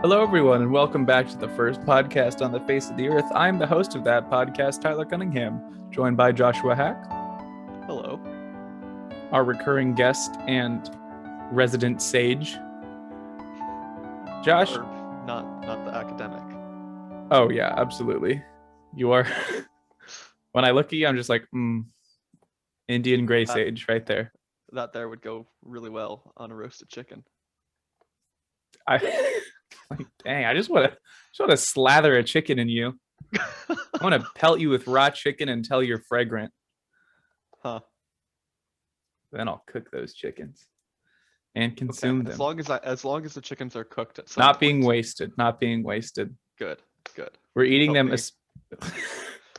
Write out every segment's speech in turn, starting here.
Hello, everyone, and welcome back to the first podcast on the face of the earth. I'm the host of that podcast, Tyler Cunningham, joined by Joshua Hack, Hello. our recurring guest and resident sage. Josh? Or not the academic. Oh, yeah, absolutely. You are. When I look at you, I'm just like, Indian gray sage right there. That there would go really well on a roasted chicken. Like, dang, I just want to slather a chicken in you. I want to pelt you with raw chicken until you're fragrant. Huh. Then I'll cook those chickens and consume them. As long as the chickens are cooked at some Not point. being wasted. Not being wasted. Good. We're eating them.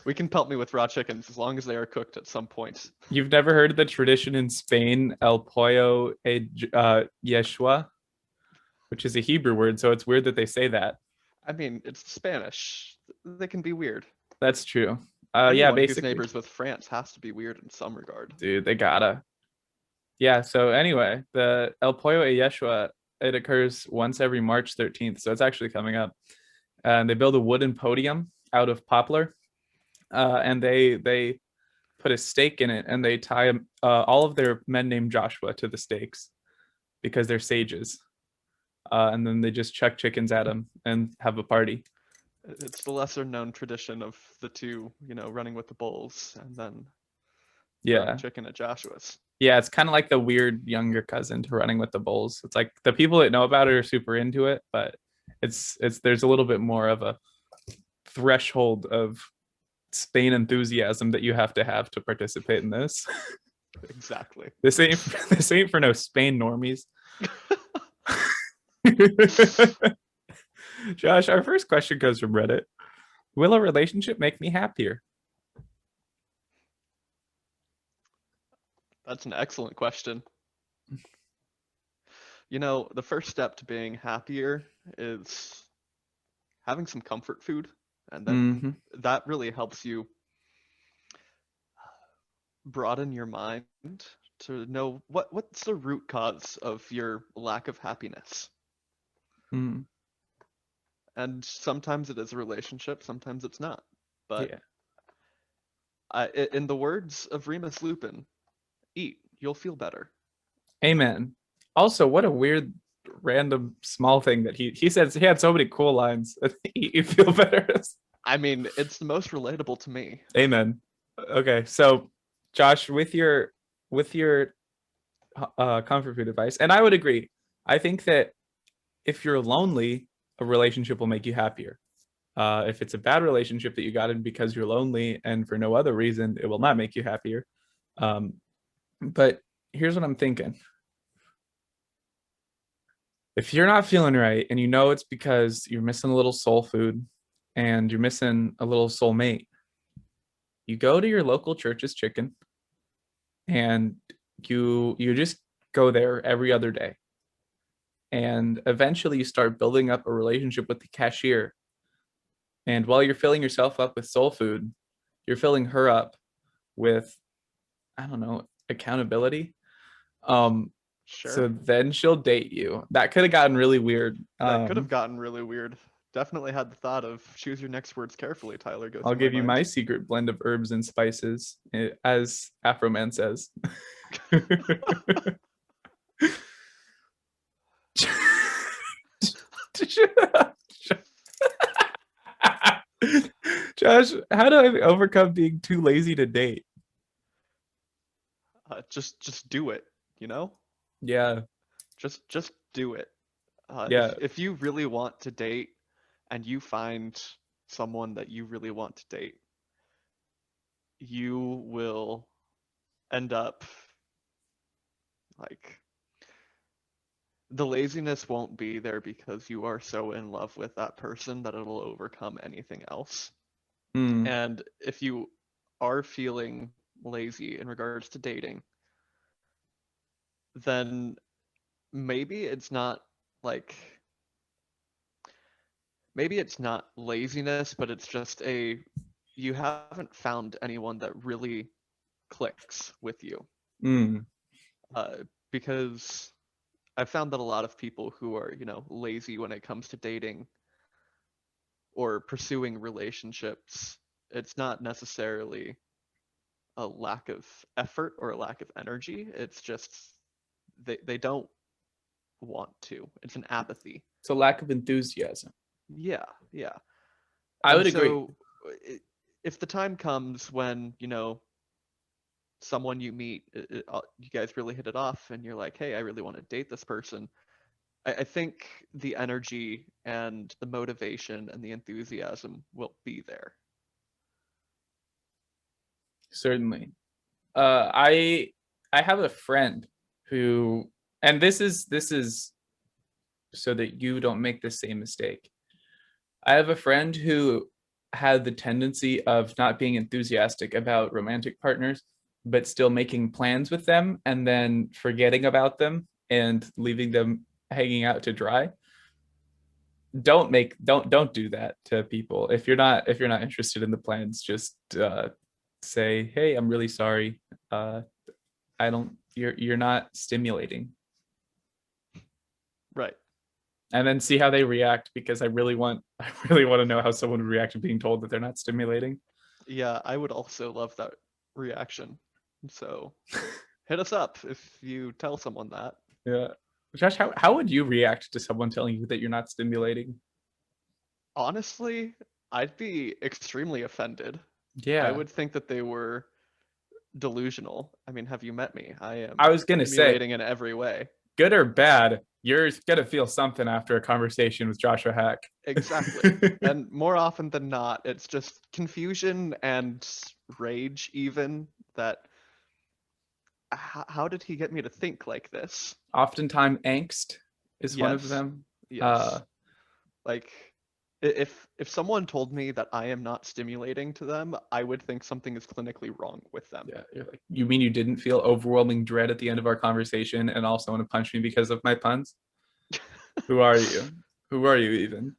We can pelt me with raw chickens as long as they are cooked at some point. You've never heard of the tradition in Spain, El Pollo Yeshua, which is a Hebrew word, so it's weird that they say that. I mean, it's Spanish. They can be weird. That's true. Anyone basically. who's neighbors with France has to be weird in some regard. Dude, they gotta. Yeah, so anyway, the El Pollo Yeshua, it occurs once every March 13th, so it's actually coming up. And they build a wooden podium out of poplar, and they put a stake in it, and they tie all of their men named Joshua to the stakes because they're sages. And then they just chuck chickens at them and have a party. It's the lesser known tradition of the two, running with the bulls and then chicken at Joshua's. Yeah, it's kind of like the weird younger cousin to running with the bulls. It's like the people that know about it are super into it, but it's there's a little bit more of a threshold of Spain enthusiasm that you have to participate in this. Exactly. This ain't for no Spain normies. Josh, our first question comes from Reddit. Will a relationship make me happier? That's an excellent question. The first step to being happier is having some comfort food, and then that really helps you broaden your mind to know what's the root cause of your lack of happiness. And sometimes it is a relationship, sometimes it's not. But in the words of Remus Lupin, eat, you'll feel better. Amen. Also, what a weird, random, small thing that he says. He had so many cool lines. Eat, you feel better. I mean, it's the most relatable to me. Amen. Okay, so Josh, with your comfort food advice, and I would agree. I think that if you're lonely, a relationship will make you happier. If it's a bad relationship that you got in because you're lonely and for no other reason, it will not make you happier. But here's what I'm thinking. If you're not feeling right and you know it's because you're missing a little soul food and you're missing a little soulmate, you go to your local church's chicken and you just go there every other day. And eventually you start building up a relationship with the cashier. And while you're filling yourself up with soul food, you're filling her up with, I don't know, accountability. Sure. So then she'll date you. That could have gotten really weird. That could have gotten really weird. Definitely had the thought of choose your next words carefully, Tyler. I'll give you my secret blend of herbs and spices, as Afro Man says. Josh, how do I overcome being too lazy to date? Just do it, Yeah. Just do it. If you really want to date and you find someone that you really want to date, you will end up like the laziness won't be there because you are so in love with that person that it'll overcome anything else. And if you are feeling lazy in regards to dating, then maybe it's not laziness, but it's just you haven't found anyone that really clicks with you. Because I've found that a lot of people who are, lazy when it comes to dating or pursuing relationships, it's not necessarily a lack of effort or a lack of energy. It's just they don't want to. It's an apathy. It's a lack of enthusiasm. Yeah, yeah. I would agree. So if the time comes when, someone you meet, you guys really hit it off and you're like, hey, I really want to date this person. I think the energy and the motivation and the enthusiasm will be there. Certainly. I have a friend who, and this is so that you don't make the same mistake. I have a friend who had the tendency of not being enthusiastic about romantic partners, but still making plans with them and then forgetting about them and leaving them hanging out to dry. Don't do that to people. If you're not interested in the plans, just say, hey, I'm really sorry. I don't, you're not stimulating. Right. And then see how they react, because I really want to know how someone would react to being told that they're not stimulating. Yeah, I would also love that reaction. So hit us up if you tell someone that. Yeah. Josh, how would you react to someone telling you that you're not stimulating? Honestly, I'd be extremely offended. Yeah. I would think that they were delusional. I mean, have you met me? I was gonna say, stimulating in every way. Good or bad, you're gonna feel something after a conversation with Joshua Hack. Exactly. And more often than not, it's just confusion and rage even that how did he get me to think like this? Oftentimes angst is one of Yes. them. Yes. Like if someone told me that I am not stimulating to them, I would think something is clinically wrong with them. Yeah, you're like, you mean you didn't feel overwhelming dread at the end of our conversation and also want to punch me because of my puns? Who are you? Who are you even?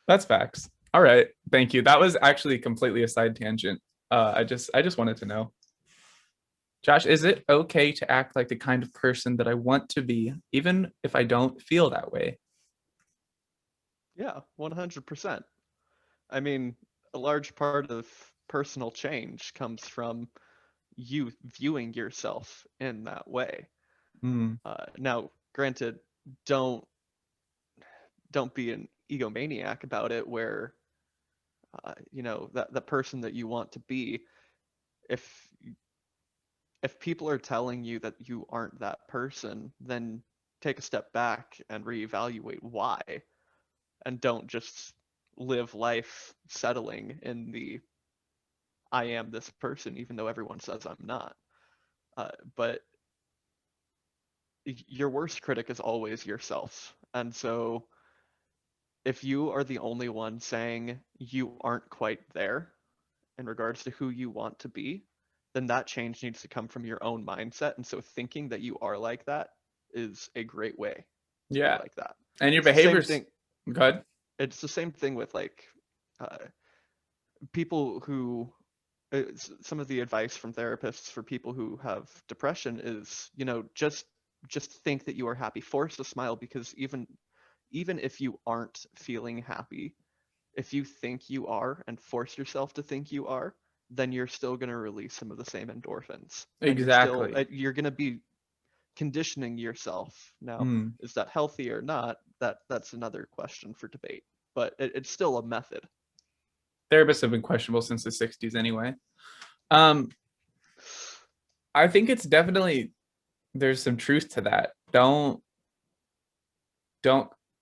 That's facts. All right, thank you. That was actually completely a side tangent. I just wanted to know. Josh, is it okay to act like the kind of person that I want to be, even if I don't feel that way? Yeah, 100%. I mean, a large part of personal change comes from you viewing yourself in that way. Mm. Now, granted, don't be an egomaniac about it, where that person that you want to be, if people are telling you that you aren't that person, then take a step back and reevaluate why, and don't just live life settling in the I am this person even though everyone says I'm not. But your worst critic is always yourself. And so if you are the only one saying you aren't quite there in regards to who you want to be, then that change needs to come from your own mindset. And so thinking that you are like that is a great way to be like that. And your It's the same behaviors. thing. Good. It's the same thing with like people who some of the advice from therapists for people who have depression is, just think that you are happy. Force a smile, because even if you aren't feeling happy, if you think you are and force yourself to think you are, then you're still going to release some of the same endorphins. Exactly. And you're going to be conditioning yourself. Now, is that healthy or not? That's another question for debate, but it's still a method. Therapists have been questionable since the 60s anyway. I think it's definitely, there's some truth to that. Don't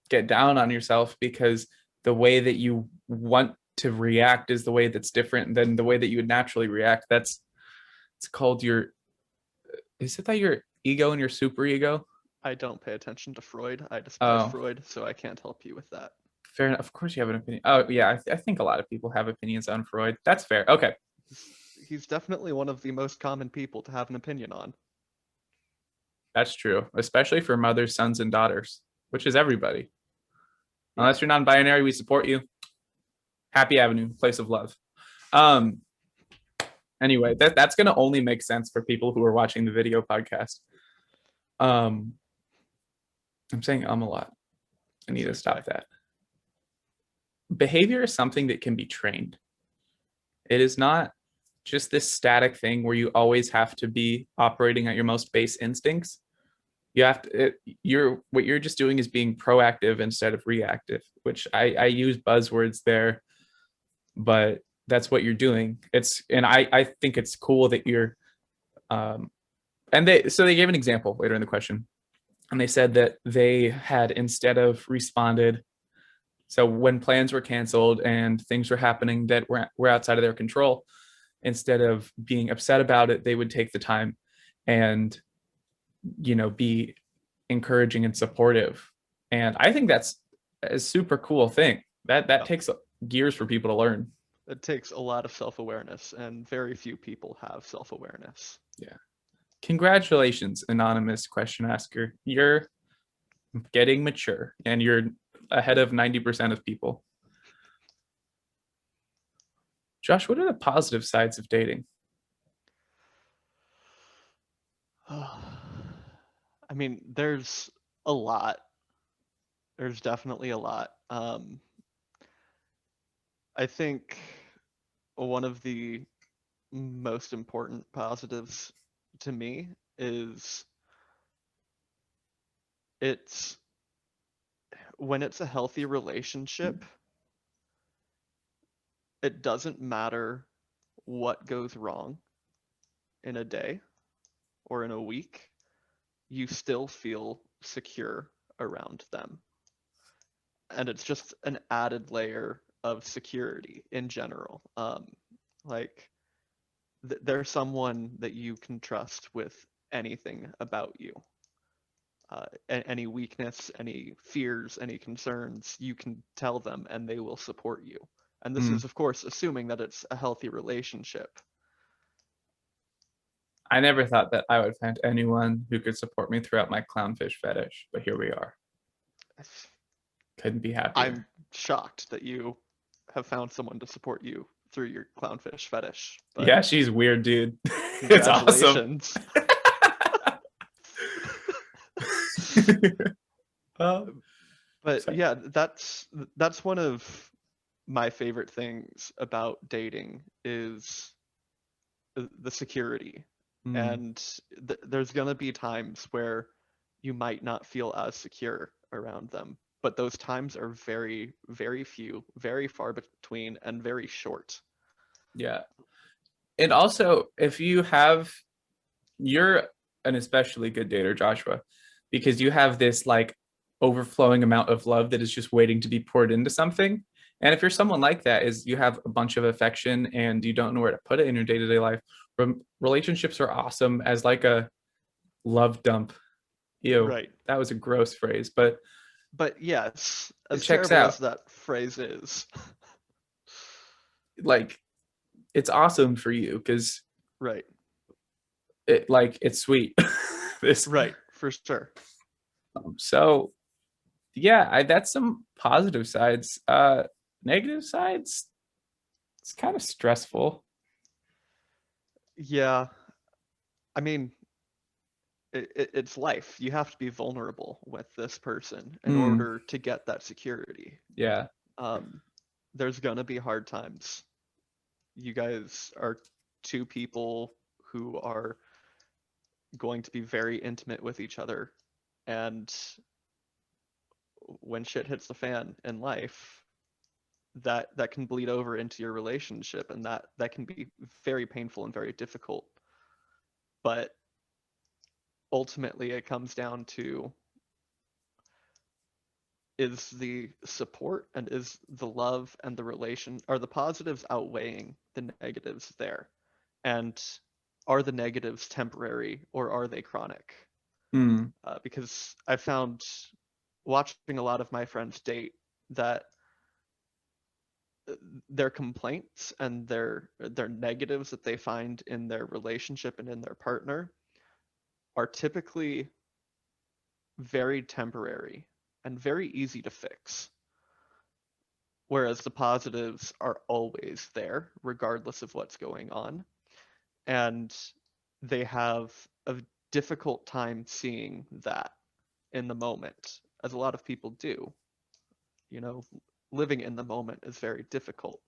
get down on yourself because the way that you want to react is the way that's different than the way that you would naturally react. It's called is it that your ego and your super ego? I don't pay attention to Freud. I despise Freud, so I can't help you with that. Fair enough. Of course you have an opinion. Oh yeah, I think a lot of people have opinions on Freud. That's fair. Okay. He's definitely one of the most common people to have an opinion on. That's true, especially for mothers, sons, and daughters, which is everybody. Yeah. Unless you're non-binary, we support you. Happy Avenue, place of love. Anyway, that's gonna only make sense for people who are watching the video podcast. I'm saying a lot. I need to It's stop okay. that. Behavior is something that can be trained. It is not just this static thing where you always have to be operating at your most base instincts. You have to, you're, what you're just doing is being proactive instead of reactive, which I use buzzwords there, but that's what you're doing. And I think it's cool that you're, um, and they gave an example later in the question, and they said that they had, instead of responded, so when plans were canceled and things were happening that were outside of their control, instead of being upset about it, they would take the time and, be encouraging and supportive. And I think that's a super cool thing. That Yeah. takes years for people to learn. It takes a lot of self-awareness, and very few people have self-awareness. Yeah. Congratulations, anonymous question asker. You're getting mature and you're ahead of 90% of people. Josh, what are the positive sides of dating? I mean, there's a lot. There's definitely a lot. I think one of the most important positives to me is it's when it's a healthy relationship, it doesn't matter what goes wrong in a day or in a week, you still feel secure around them. And it's just an added layer of security in general. Like they're someone that you can trust with anything about you. Any weakness, any fears, any concerns, you can tell them and they will support you. And this Mm. is, of course, assuming that it's a healthy relationship. I never thought that I would find anyone who could support me throughout my clownfish fetish, but here we are. Couldn't be happier. I'm shocked that you have found someone to support you through your clownfish fetish, but Yeah, she's weird, dude. It's awesome. congratulations. um, But so, yeah, that's one of my favorite things about dating is the security. mm, And there's going to be times where you might not feel as secure around them, but those times are very, very few, very far between, and very short. yeah. And also, if you're an especially good dater, Joshua, because you have this like overflowing amount of love that is just waiting to be poured into something. And if you're someone like that, is you have a bunch of affection and you don't know where to put it in your day-to-day life. Relationships are awesome as like a love dump. Ew, Right. that was a gross phrase, but But yes, it as checks terrible as out. that phrase is, Like, it's awesome for you because right, it's sweet. this right, for sure. so yeah, that's some positive sides. Negative sides, it's kind of stressful. Yeah, I mean, it's life. You have to be vulnerable with this person in Mm, order to get that security. yeah. Um, there's gonna be hard times. You guys are two people who are going to be very intimate with each other, and when shit hits the fan in life, that can bleed over into your relationship, and that can be very painful and very difficult. But ultimately, it comes down to, is the support and is the love and the relation, are the positives outweighing the negatives there? And are the negatives temporary or are they chronic? Mm, Because I found watching a lot of my friends date that their complaints and their negatives that they find in their relationship and in their partner are typically very temporary and very easy to fix, whereas the positives are always there regardless of what's going on, and they have a difficult time seeing that in the moment, as a lot of people do. You know, living in the moment is very difficult.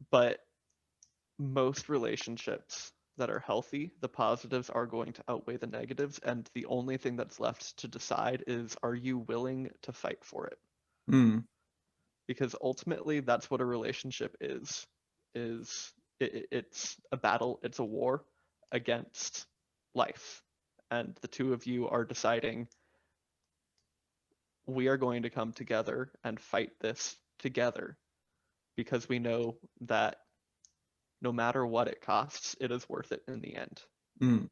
But most relationships that are healthy, the positives are going to outweigh the negatives, and the only thing that's left to decide is, are you willing to fight for it? Mm. Because ultimately that's what a relationship is it's a battle, it's a war against life, and the two of you are deciding, we are going to come together and fight this together, because we know that no matter what it costs, it is worth it in the end. Mm.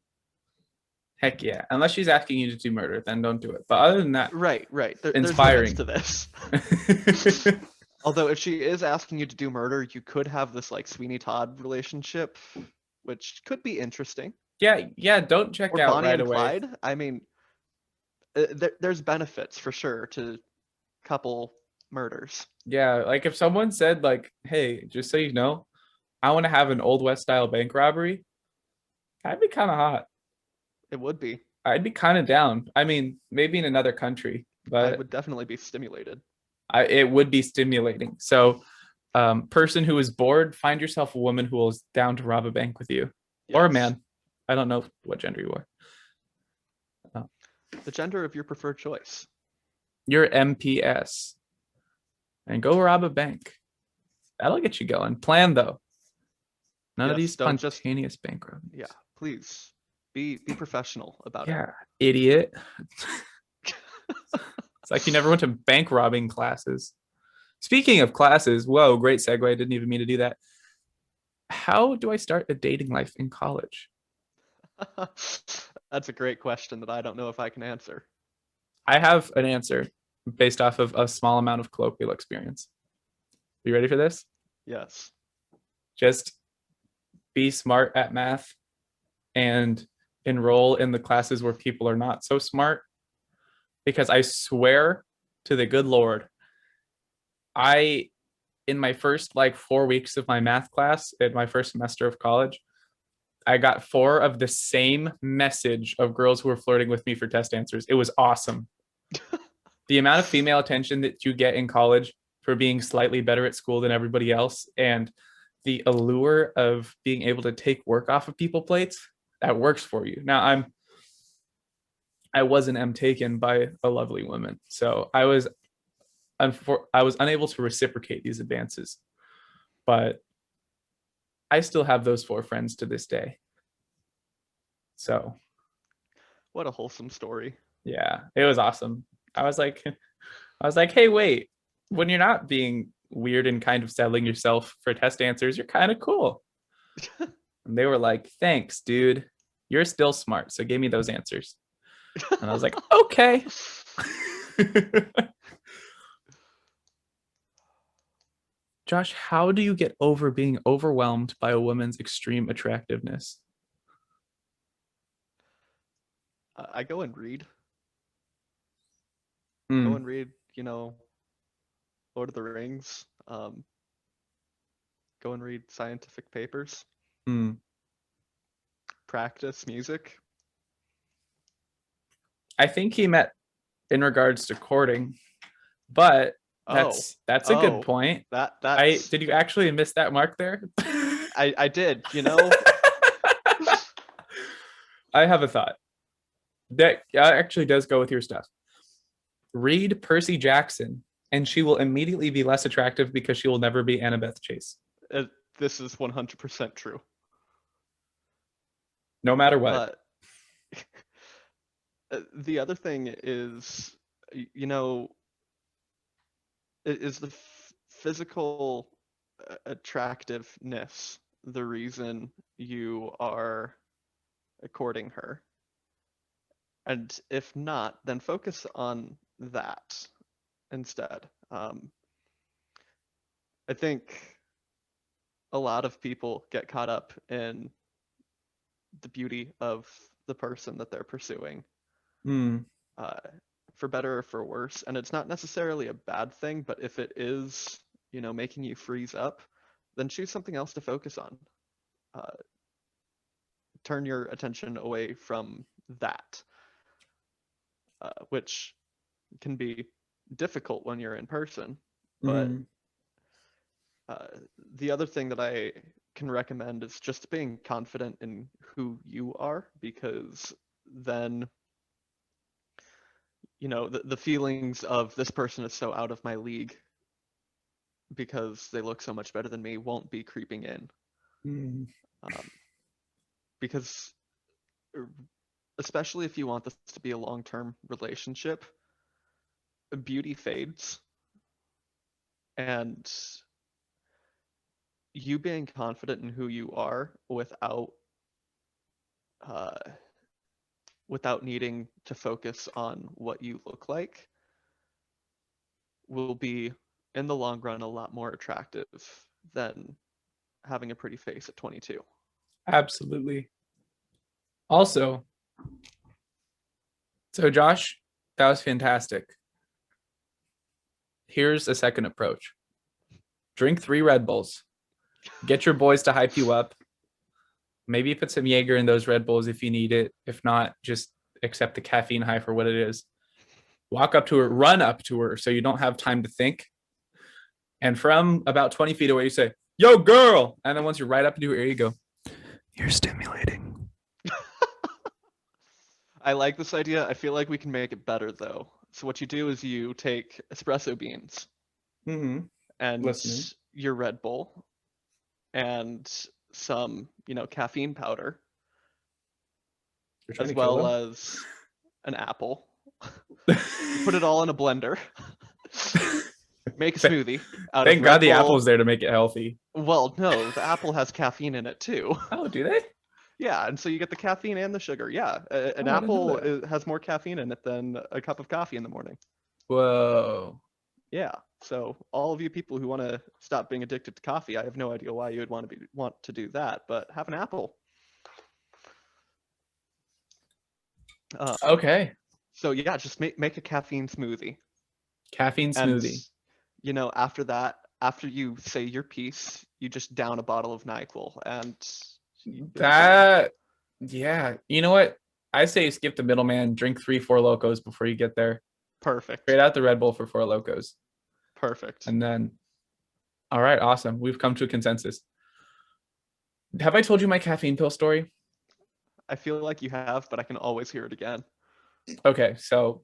Heck yeah. Unless she's asking you to do murder, then don't do it. But other than that, Right. There's limits inspiring. to this. Although if she is asking you to do murder, you could have this like Sweeney Todd relationship, which could be interesting. Yeah, don't check Or out Bonnie right and away. Clyde. I mean, there's benefits for sure to couple murders. Yeah, like if someone said like, "Hey, just so you know, I want to have an Old West style bank robbery," that'd be kind of hot. It would be. I'd be kind of down. I mean, maybe in another country, I but would definitely be stimulated. it would be stimulating. So, person who is bored, find yourself a woman who is down to rob a bank with you, or a Yes. man. I don't know what gender you are. The gender of your preferred choice. You're MPS, and go rob a bank. That'll get you going. Plan though. None of Yes, these don't just spontaneous bank robberies. yeah, please be professional about it. Yeah, idiot. It's like you never went to bank robbing classes. Speaking of classes, whoa, great segue. I didn't even mean to do that. How do I start a dating life in college? That's a great question that I don't know if I can answer. I have an answer based off of a small amount of colloquial experience. Are you ready for this? Yes. Just be smart at math and enroll in the classes where people are not so smart. Because I swear to the good Lord, in my first like 4 weeks of my math class in my first semester of college, I got 4 of the same message of girls who were flirting with me for test answers. It was awesome. The amount of female attention that you get in college for being slightly better at school than everybody else, and the allure of being able to take work off of people plates, that works for you. Now I wasn't taken by a lovely woman, so I was unable to reciprocate these advances, but I still have those 4 friends to this day. So What a wholesome story. yeah, it was awesome. I was like, hey, wait, when you're not being weird and kind of settling yourself for test answers, you're kind of cool. And they were like, thanks, dude. You're still smart. So give me those answers. And I was like, okay. Josh, how do you get over being overwhelmed by a woman's extreme attractiveness? I go and read. Mm. Go and read, Lord of the Rings. Go and read scientific papers. Mm. Practice music. I think he meant in regards to courting, but that's a good point. Did you actually miss that mark there? I did, I have a thought that actually does go with your stuff. Read Percy Jackson, and she will immediately be less attractive because she will never be Annabeth Chase. This is 100% true. No matter what. The other thing is, is the physical attractiveness the reason you are courting her? And if not, then focus on that instead. I think a lot of people get caught up in the beauty of the person that they're pursuing, for better or for worse. And it's not necessarily a bad thing, but if it is, making you freeze up, then choose something else to focus on. Turn your attention away from that. which can be difficult when you're in person. But Mhm. the other thing that I can recommend is just being confident in who you are, because then, the feelings of this person is so out of my league because they look so much better than me won't be creeping in. Mhm. Um, because especially if you want this to be a long-term relationship, beauty fades, and you being confident in who you are uh, without needing to focus on what you look like will be, in the long run, a lot more attractive than having a pretty face at 22. Absolutely. Also, so Josh, that was fantastic. Here's a second approach. Drink 3 Red Bulls. Get your boys to hype you up. Maybe put some Jaeger in those Red Bulls if you need it. If not, just accept the caffeine high for what it is. Walk up to her, run up to her so you don't have time to think. And from about 20 feet away, you say, "Yo, girl." And then once you're right up into her ear, you go, "You're stimulating." I like this idea. I feel like we can make it better though. So what you do is you take espresso beans Mm-hmm. and Listening. your Red Bull and some, caffeine powder, You're trying as to kill well them? as an apple. You put it all in a blender. Make a smoothie out of Thank God Red the Bull. apple's there to make it healthy. Well, no, the apple has caffeine in it too. Oh, do they? Yeah, and so you get the caffeine and the sugar. Yeah, an Oh, I didn't know apple that. has more caffeine in it than a cup of coffee in the morning. Whoa. Yeah, so all of you people who want to stop being addicted to coffee, I have no idea why you would want to do that, but have an apple. Okay. So yeah, just make a caffeine smoothie, Caffeine and smoothie. after that, after you say your piece, you just down a bottle of NyQuil, and you'll be golden. That, yeah. You know what? I say skip the middleman, drink 3, 4 locos before you get there. Perfect. Trade out the Red Bull for 4 locos. Perfect. And then, all right, awesome. We've come to a consensus. Have I told you my caffeine pill story? I feel like you have, but I can always hear it again. Okay, so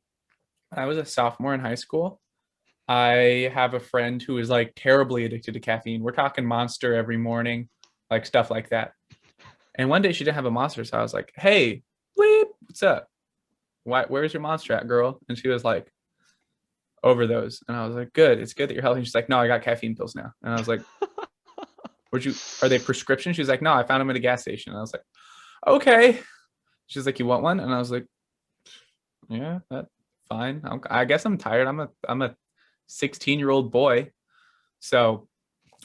when I was a sophomore in high school, I have a friend who is like terribly addicted to caffeine. We're talking Monster every morning, like stuff like that. And one day she didn't have a Monster, so I was like, "Hey, bleep, what's up? Where's your Monster at, girl?" And she was like, "Over those." And I was like, "Good, it's good that you're healthy." And she's like, "No, I got caffeine pills now." And I was like, Are they prescription?" She's like, "No, I found them at a gas station." And I was like, "Okay." She's like, "You want one?" And I was like, "Yeah, that's fine. I guess I'm tired. I'm a 16-year-old boy." So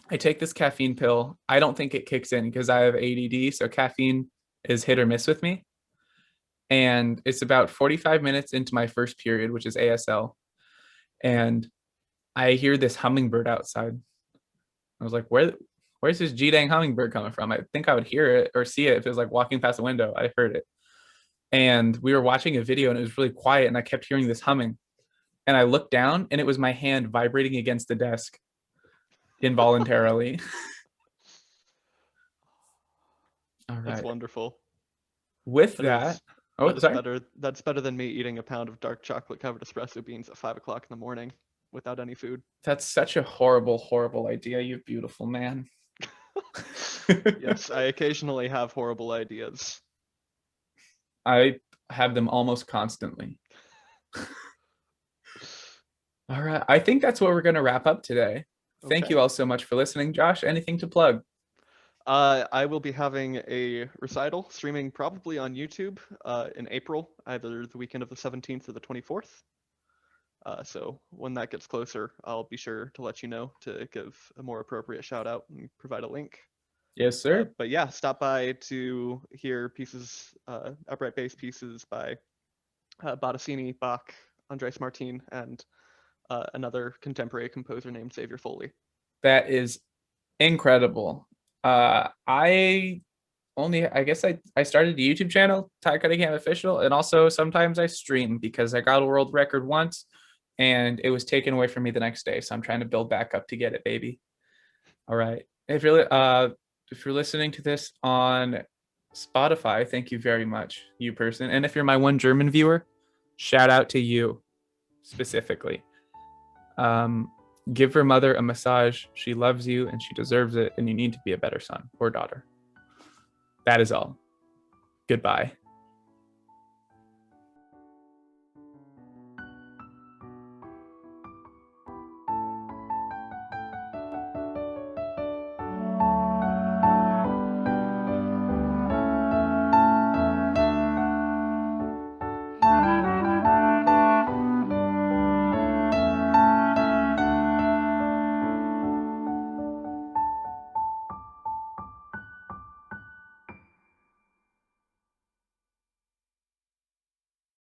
I take this caffeine pill. I don't think it kicks in because I have ADD. So caffeine is hit or miss with me. And it's about 45 minutes into my first period, which is ASL. And I hear this hummingbird outside. I was like, where's this G dang hummingbird coming from? I think I would hear it or see it if it was like walking past the window. I heard it. And we were watching a video and it was really quiet. And I kept hearing this humming. And I looked down and it was my hand vibrating against the desk involuntarily. All That's right. wonderful. With That that, is oh, that is sorry. better. That's better than me eating a pound of dark chocolate covered espresso beans at 5 o'clock in the morning without any food. That's such a horrible, horrible idea, you beautiful man. Yes, I occasionally have horrible ideas. I have them almost constantly. All right. I think that's what we're going to wrap up today. Thank Okay. you all so much for listening. Josh, anything to plug? I will be having a recital streaming probably on YouTube in April, either the weekend of the 17th or the 24th. So when that gets closer, I'll be sure to let you know to give a more appropriate shout out and provide a link. Yes, sir. But yeah, stop by to hear pieces, upright bass pieces by Bottesini, Bach, Andres Martin, and another contemporary composer named Xavier Foley. That is incredible. I only, I guess I started a YouTube channel, Ty Cunningham Official, and also sometimes I stream because I got a world record once and it was taken away from me the next day. So I'm trying to build back up to get it, baby. All right. If you're listening to this on Spotify, thank you very much, you person. And if you're my one German viewer, shout out to you specifically. Give her mother a massage. She loves you and she deserves it, and you need to be a better son or daughter. That is all. Goodbye.